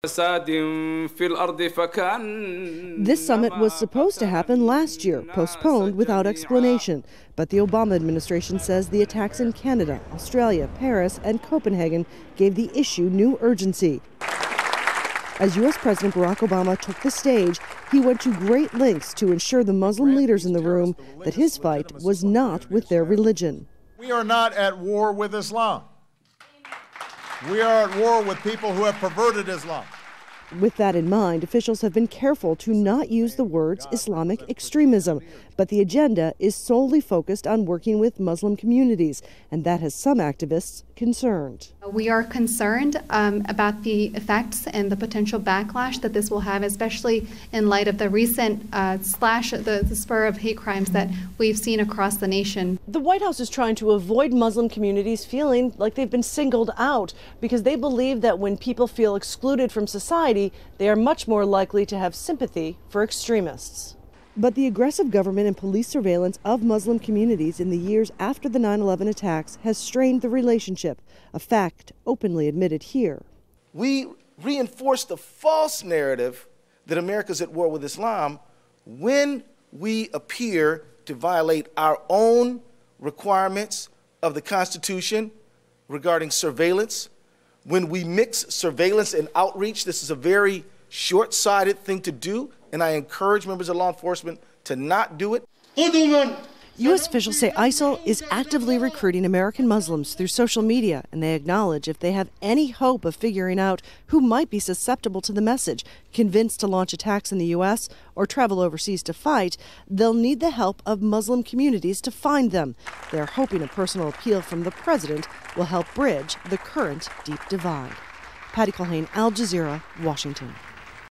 This summit was supposed to happen last year, postponed without explanation. But the Obama administration says the attacks in Canada, Australia, Paris, and Copenhagen gave the issue new urgency. As U.S. President Barack Obama took the stage, he went to great lengths to ensure the Muslim leaders in the room that his fight was not with their religion. We are not at war with Islam. We are at war with people who have perverted Islam. With that in mind, officials have been careful to not use the words Islamic extremism, but the agenda is solely focused on working with Muslim communities, and that has some activists concerned. We are concerned about the effects and the potential backlash that this will have, especially in light of the recent the spur of hate crimes that we've seen across the nation. The White House is trying to avoid Muslim communities feeling like they've been singled out because they believe that when people feel excluded from society, they are much more likely to have sympathy for extremists. But the aggressive government and police surveillance of Muslim communities in the years after the 9/11 attacks has strained the relationship, a fact openly admitted here. We reinforce the false narrative that America's at war with Islam when we appear to violate our own requirements of the Constitution regarding surveillance. When we mix surveillance and outreach, this is a very short-sighted thing to do, and I encourage members of law enforcement to not do it. U.S. officials say ISIL is actively recruiting American Muslims through social media, and they acknowledge if they have any hope of figuring out who might be susceptible to the message, convinced to launch attacks in the U.S. or travel overseas to fight, they'll need the help of Muslim communities to find them. They're hoping a personal appeal from the president will help bridge the current deep divide. Culhane, Al Jazeera, Washington.